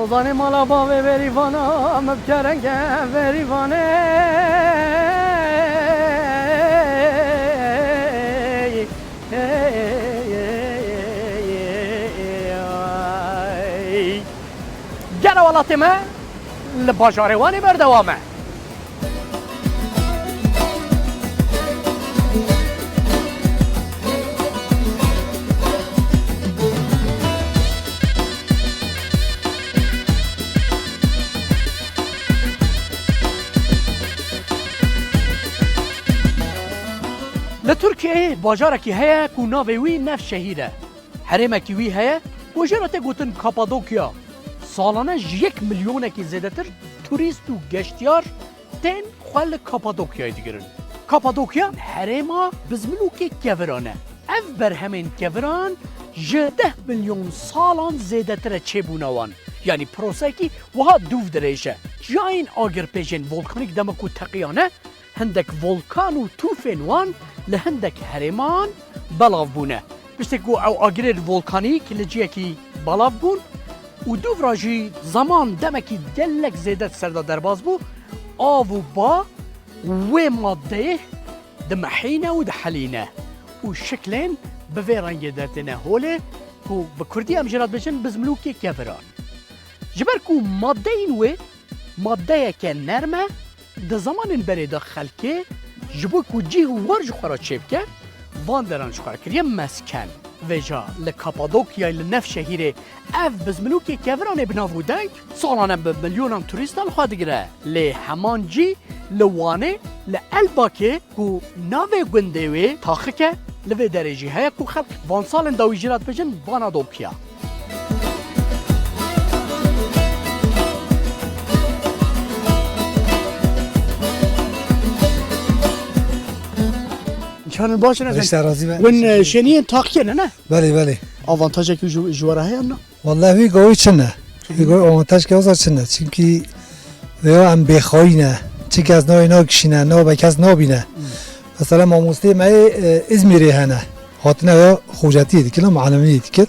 روزانه مالا با بریوانا مبکرنگه بریوانه گره ولات ما لباجاروانی بردوامه لترکیه باجارکی هیا کو ناوی وی نف شهیره حرمکی وی هیا باجارت گوتن کاپادوکیا سالانه 1 میلیون کی زیاده تر توریست و گشتیار تن خال کاپادوکیا دیگرن کاپادوکیا حرما بزملوکی کورانه اف بر همین کوران 10 میلیون سالان زیاده تر چبونوان یعنی پروسکی وها دوف دریشه جاین آگر پیجن ولکانیک دمکو تقیانه هندک ولکان و توفین وان لهندک هرمان بلاف بونه بشتكو او اجرير فولكانيك اللي جيكي بلاف بون ودوف راجي زمان دمكي دلك زيادة سردا درباز بو آو با وماده دمحينه ودحلينه وشكلين بفيران جدتنا هوله كو بكردي امجرات بجن بزملوكي كفران جبركو مادين و ماده كان نرمه ده زمان بريدا خلكي جبو کو جیه ورج خورا چبکه وان دران شکار کریه مسکن وجا لکاپادوکیا لنف شهیره اف بزملوکی کوران بناو دنگ سالانه به میلیونان توریستان خواه دگره لی همان جی لوانه لالباکه کو ناوی گندوی تاخکه لوی درجی های کو خلق وان سالن داوی جرات بجن وانا دوکیا كان باشه نه رشته راضی به ون شنین تاقیه نه بله بله آوانتاژ که جواره های نه والله وی گوی چنه وی گوی آوانتاژ که واسه چنه چونکی ویا هم بخواینه چی از نوع اینا کشینه نه با کس نبینه مثلا ماموسته ما ازمیری هنه هاتنه ویا خوجتی دی کلا معلمی دی کل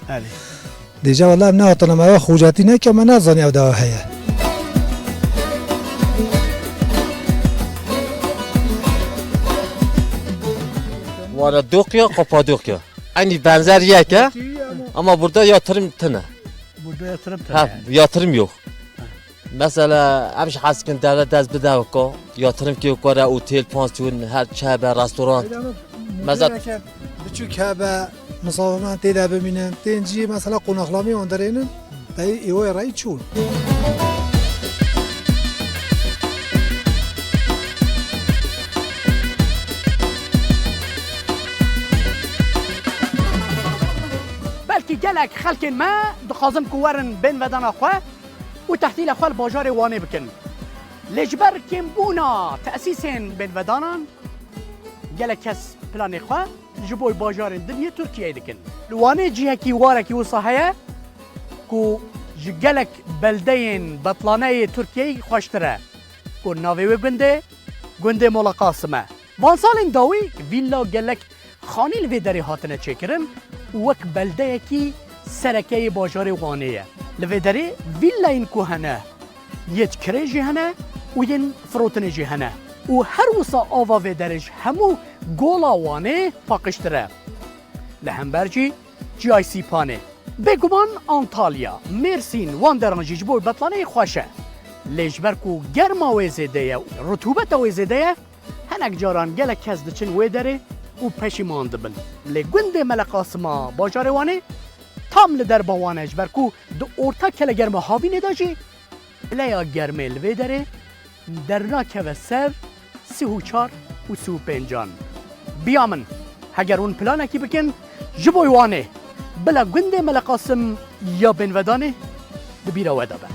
دیجا والله نه هاتنه ما خوجتی نه که من نزانی او دوا هیه Valla Dokya, Kapadokya. Aynı benzer yeke ama burada yatırım tane. Burada yatırım Ha, yatırım yok. Mesela hemş haskin devlet az bedava yatırım ki yukarı otel, pansiyon, her çebe, restoran. Mesela küçük hebe مسافران تیدا ببینن تنجی مثلا قناقلامی اندرینن دای ایوه رای چون بلکی گلک خلک ما دخوازم کوارن بین ودان خواه و تحتیل خواه باجار وانه بکن لجبر کم بونا تأسیسین بین ودانان گلک کس پلان خواه جبوی باجار دنیا ترکیه دکن لوانه جیه کی واره کی وصاحیه کو جگلک بلدین بطلانه ترکیه خوشتره کو ناوی گنده مولا قاسمه وان سالین داوی ویلا گلک خانی لوی داری هاتنه چکرن وک بلده کی سرکه باجار وانه لوی داری ویلا این کوهنه یت کره جهنه و ین فروتن جهنه و هر وسا آوا و درش همو گولا وانه پاکشتره لهمبرجی جی آی سی پانه بگوان آنتالیا مرسین وان درانجی جبوی بطلانه خوشه لیجبر کو گرما و زیده رطوبت و زیده هنک جاران گلک کس دچن و داره و پشیمان دبن لگوند ملقاسما باجار وانه تام لدر باوانه اجبر کو دو ارتا کل گرما هاوی نداجی لیا گرمه لوی داره درنا که و سر 34 و 35 بیامن هگر اون پلانه کی بکن جبوی وانه بلا گنده ملقاسم یا بن ودانه دبیره ودا به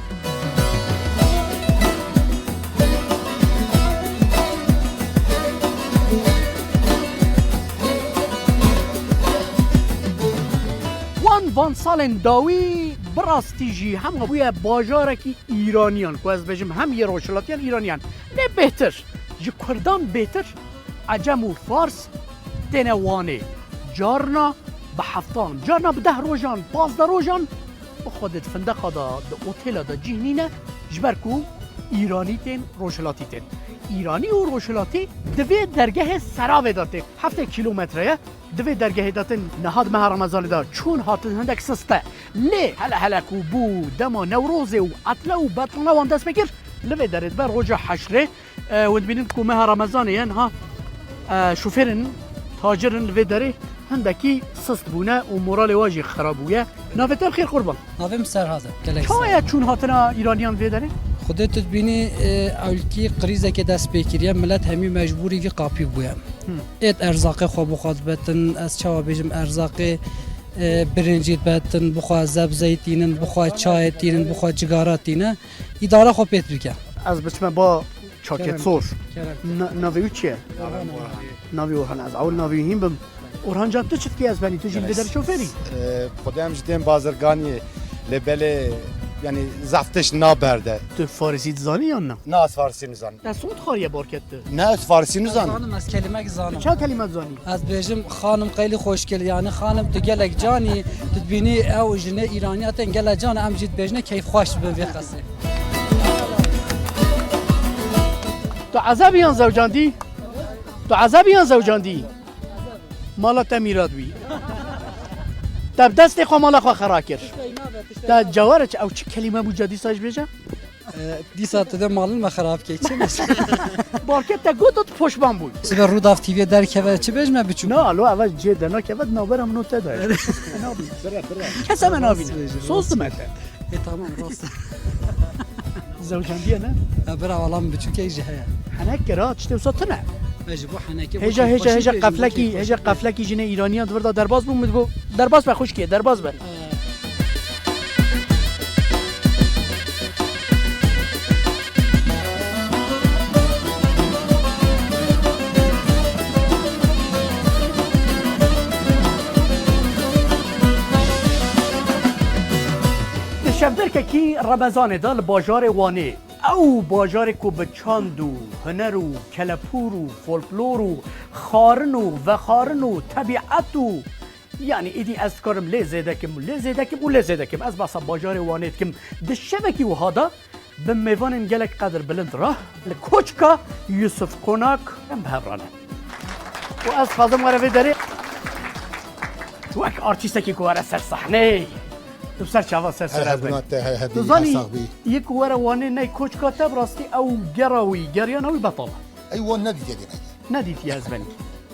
وان سالن داوی براستیجی هم بوی باجاره کی ایرانیان که از بجم هم یه روشلاتیان ایرانیان نه بهتر جی کردان بهتر عجم و فارس تنوانه جارنا به هفتان جارنا به 10 روزان 15 روزان بخودت فندق دا اوتیل دا جهنینه جبرکو ایرانی تین روشلاتی تین ایرانی و روشلاتی دوی درگه سراوه داته 7 کیلومتره دوی درگه داتن نهاد ماه رمضان دا چون هاتن هندک سسته لی هلا کو بو دما نوروز و عطله و بطلنا وان دست بکر لوی درد بر رجع حشره ود بینید کو ماه رمضان ها شوفرن تاجرن لوی داره هندکی سست بونه و مورال واجی خرابویه نافتر خیر قربان ناویم سرهاده چایا چون هاتنا ایرانیان وی داره خودت بینی اولکی قریزه که دست بکریه ملت همی مجبوری که قاپی بویم ایت ارزاق خواب بخواد بتن از چوا بیجم ارزاق برنجیت بتن بخواد زب زیتینن بخواد چای تینن بخواد جگارات تینن اداره خوب پیت بکن از بچم با چاکت سوش ناویو چیه؟ ناویو هن از اول ناویو هم بم اورهان جان تو چت کی از بنی تو جیل بدر شوفری خودم جدیم بازرگانی لبله یعنی زفتش نابرده تو فارسی زانی یا نه؟ نه از فارسی نزان در صوت خاریه بارکت نه از فارسی نزان خانم از کلمه زانم چه کلمات زانی؟ از بیجم خانم خیلی خوشگل یعنی خانم تو گلک جانی تو بینی او جنه ایرانیاتن گل جان ام جید بیجنه کیف خوش به قصه تو عذابیان زوجاندی؟ تو عذابیان زوجاندی؟ مالا میراد بی تب دست خو مالا خو خراکر تا جوارچ او چه کلمه بوجادی ساج بیجا؟ دی ساعت ده مالن ما خراب کی چه میشه بارکت تا گوتت پشبان بود سبر روداف تیوی در که چه بیجم بچو نه لو اول جد نه که ود نابرم نوت داد کسا من نابین سوز مت تمام راست زوجاندی نه برا والله بچو کی جه حنک کرا چته وسط نه مجبور حنکی هجا قفلکی جن ایرانیان وردا درباز بود میگو درباز به خوش کیه درباز به شبدر که کی رمضان دال باجار وانه او باجار کو بچاند و هنر و کلپور و فولکلور و خارن و خارن و طبیعت و یعنی ایدی از کارم لیزیده کم از باسا باجار وانه کم دشبکی و هادا به میوان گلک قدر بلند راه لکوچکا یوسف کناک هم بهرانه و از خازم وره داره تو اک آرتیستی که وره سر صحنه تو سر چاوا سر از تو زانی یک وره وانه نه کوچ کاتب راستی او گراوی گریان اوی بطاله ایوان ندیدی از بنی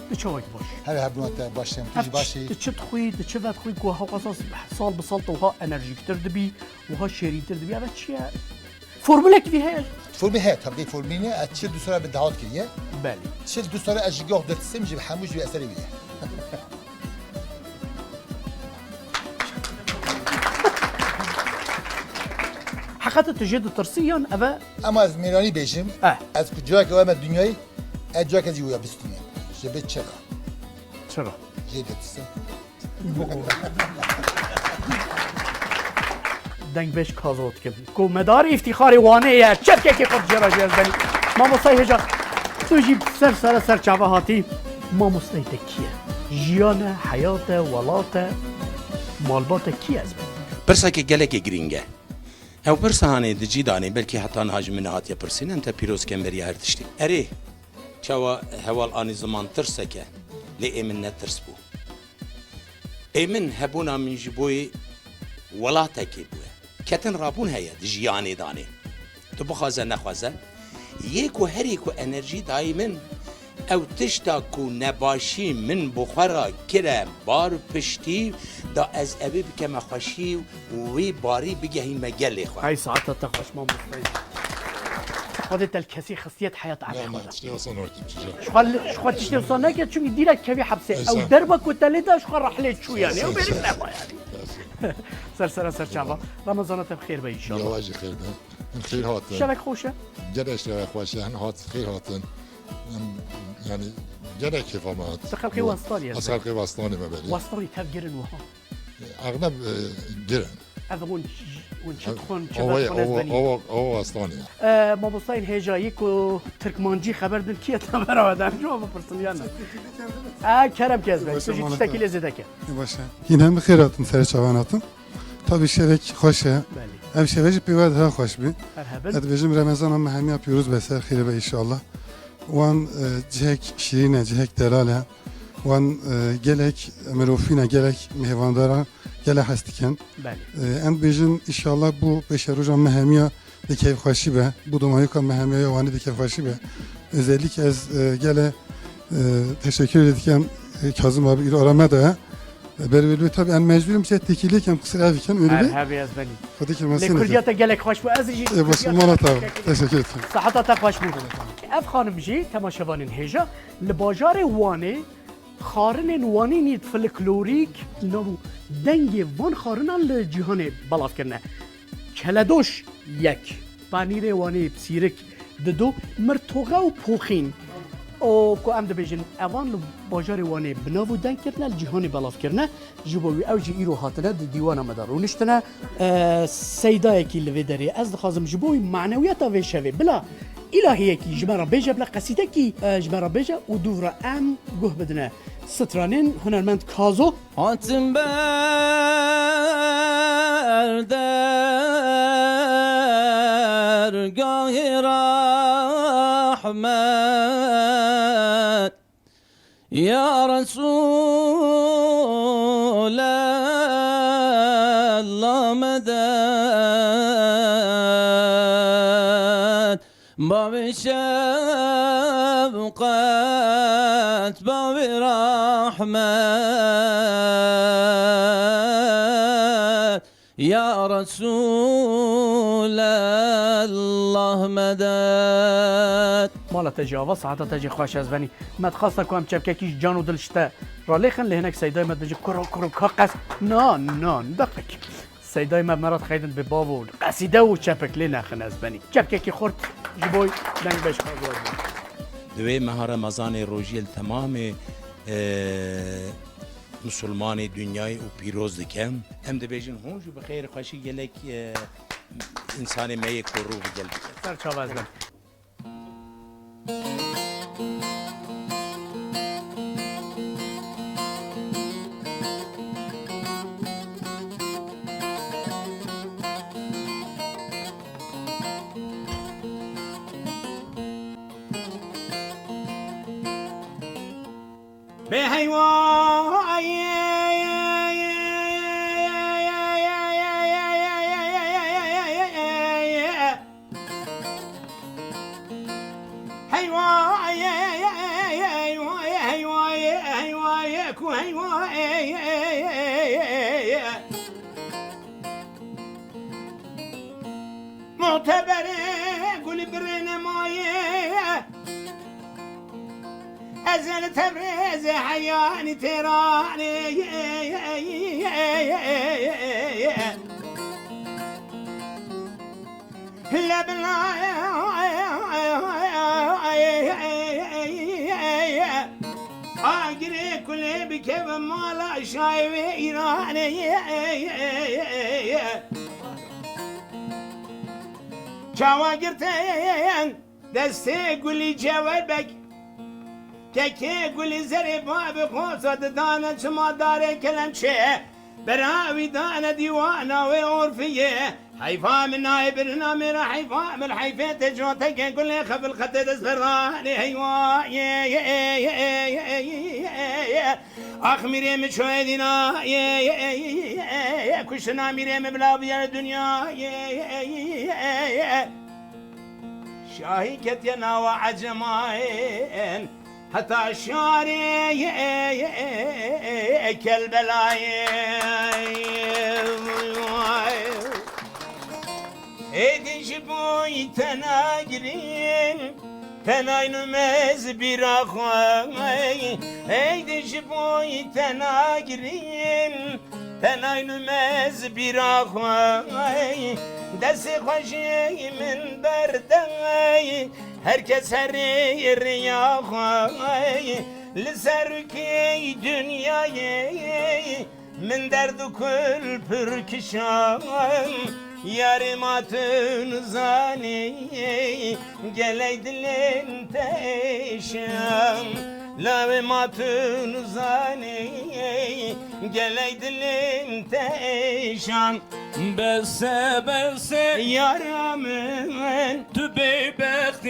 تو چه وقت باش هر هبنات باشم تيجي باشي تشت خوي تشفت خوي كو ها قصص صال بسلطه وها انرجي كتر دبي وها شيرين تر دبي هذا شيء فرمولك فيها فرمي هات تبدي فرميني اتشيل دو سورة بالدعوات كريه بالي تشيل دو سورة اجيجوه دت سمجي بحموج بأثري بيه حقيقة تجد ترسيا أبا اما از ميراني بيجم از كجاك اوام الدنياي اجاك از يويا بستنين جبت شرا شرا جيدت السم دنگ بهش کازوت کم کو مدار افتخار وانه یا چرکه که خود جرا جزدنی ما مصای هجا تو جیب سر چاوه هاتی ما مصای تکیه جیان حیات ولات مالبات کی از برسا که گلک گرینگه او برسا هانه دجی دانه بلکه حتی نهاج من هاتیا پرسین انت پیروز کم بری هر تشتی اره چاوا هوال آنی زمان ترسکه لی ایمن نترس بو ایمن هبونا من جبوی ولاتکی بوه کتن رابون هیا دجیانی دانه تو بخوازه نخوازه یکو هریکو انرژی دایمن او تشتا کو نباشی من بخورا کره بار پشتی دا از ابی بکم خوشی وی باری بگهی مگلی خواه هاي ساعتها تخش ما مصطفى خدت الكسي خاصية حياة عالم شخوات تشتي وصلنا كده شو يديلك كبي حبسة أو دربك وتلدا شخوات رحلة شو يعني أو بيرك لا يعني سر شعبا رمضان بخير بإن شاء الله واجي خير خير هات شبك خوشة جرش خوشة هن هات خير هاتن يعني جرك كيف ما هات تخلقي واسطاني أخلقي واسطاني ما بالي واسطاني تفجرن وها أغلب جرن أذبون ونشدخون أو واسطاني ما بصين هجايك وتركمانجي خبر دن كيا تمر آدم جو بپرسن کرم كذا شو تشتكي لزدك باشه این هم خیراتون سر چواناتون tabii şevek hoşe. بله Ev şeveci pivad ha hoş bir. مرحبا Edvejim Ramazan ama hem yapıyoruz beser khire ve inşallah. Wan cihek şirine cihek delale. Wan gelek merofine gelek mehvandara gelek hastiken. بله End bejim inşallah bu beşerucan mehemiya de keyf hoşi be. Bu domayuka mehemiya vani de keyf hoşi be. Özellikle ez gele teşekkür ederken Kazım abi ile aramada. Berveli tabii en mecburum şey tekiliyken kusur eviken öyle bir. مرحبا يا زبني Hadi kelimesini. لكردياتا قالك خوش بو ازجي Başım Malat abi. Teşekkür ederim. صحتها خوش بو اف خانم جي تماشاوانين هيجا لباجار واني خارن واني نيت فلكلوريك نو دنگ وان خارن الجهان بلاف کرنه کلدوش یک پنیر وانی بسیرک ددو مرتوغا و پوخین او کو ام دبیجن اوان باجار وانی بناو دنگ کرنه الجهان بلاف کرنه جبوی او جی ایرو هاتنه د دیوان مدارونشتنه سیدای کی لویدری از خازم جبوی معنویات و شوی بلا الهیه کی جمره بیجه بلا قصیده کی جمره بیجه و دورا ام گوه بدنه سترانین هنرمند کازو Hatım dergâh-ı rahmet Ya Resulallah medet Babi şefkat babi rahmet Ya Resulallah medet مالا تجاوز ساعات تجي خوش از بني ما تخاصة كوام شبكة كيش جانو دلشتا راليخن لهناك سيداي ما تجي كرو كرو كاقس نان دقيق سيداي ما مرات خيدن ببابو قصيدة و شبك لنا خن از بني شبكة كي خورت جبوي دنگ بش خواهد دوی ماه رمضان روژیل تمام مسلمان دنیای و پیروز دکم هم دبیجن هونجو بخیر خوشی گلک انسان میک و روح گل سر چاو از بني معتبره گل برنمایه ازل تبرز حیانی ترانه آگره کله بکه و مالا شایو ایرانه چاوا گرتن دسته گلی جوابک که گلی زر باب خوصد دانه چما داره کلم چه براوی دانه دیوانا و عرفیه حیفا من نایب نامر حیفا من حیفه تجوته که گلی خبل خط دست فرانه حیوا آخ میریم چوه دینا کشنا میریم بلا بیار دنیا شاهی کتینا و عجمائن حتى شاري كالبلاي ايدي شبوي تناقرين تناين مز براخواي ايدي شبوي تناقرين تناين مز براخواي دست خوشی من بردای herkes her rüya khoy لسرکی dünyayı من درد کل پرکشان yarım atın zani geley dilin teşan Lave matın zani geley dilim teşan Bese yaramın tu beybekti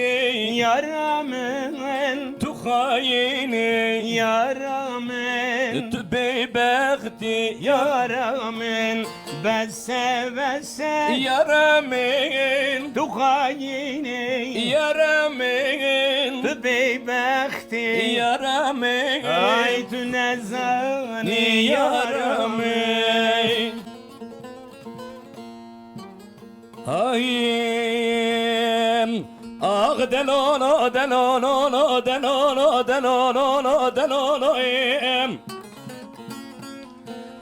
yaramın tu hayini yaramın tu beybekti yaramın bese bese Yaramin tuhayini Yaramin tu beybekti Yaramin ay tu nezani Yaramin Ayim Ah delolo delolo delolo delolo delolo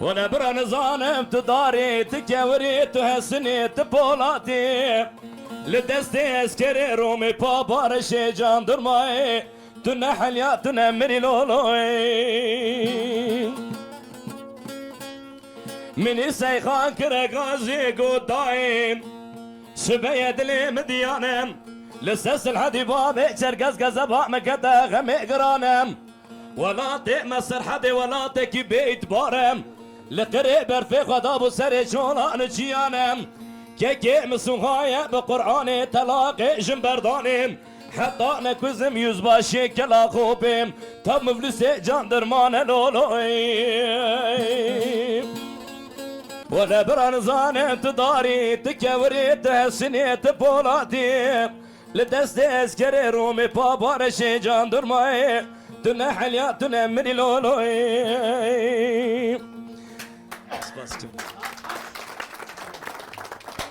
وانا برا ظالم تداري تكوري تهسني تبولاتي لدستي اسكري رومي بابار شي جاندرماي تنحل يا تنمري لولوي مني سيخان كرقازي قدايم شبيه دلي مديانم لسس الحدي بابي شرقز قزبا مكتا غمي قرانم ولا مصر حدي ولا تكي بيت بارم لقريب رفيق ودابو سري شولان جيانم كيكي مسوهايا بقرآني تلاقي جنبردانم حتى نكوزم يزباشي كلا خوبم تب مفلسي جاندرمان لولوي ولا برانزان تداري تكوري تحسني تبولاتي لدستي اسكري رومي بابارشي جاندرماي تنحل يا تنمري لولوي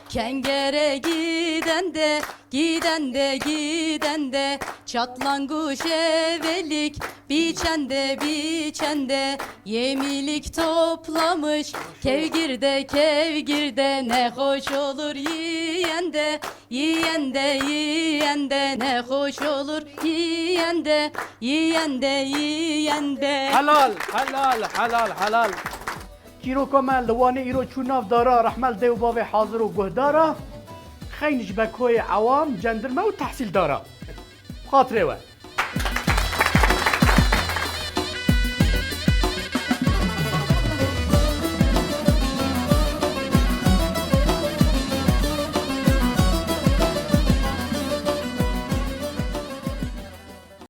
Kengere giden de giden de giden de çatlanguş evelik biçende biçende yemilik toplamış kevgirde kevgirde ne hoş olur yiyende yiyende yiyende ne hoş olur yiyende yiyende yiyende حلال حلال حلال حلال کیرو کمال لوانه ایرو چوناف دارا رحمل دیو باب حاضر و گهدارا خینج بکوی عوام جندرمه و تحصیل دارا خاطره و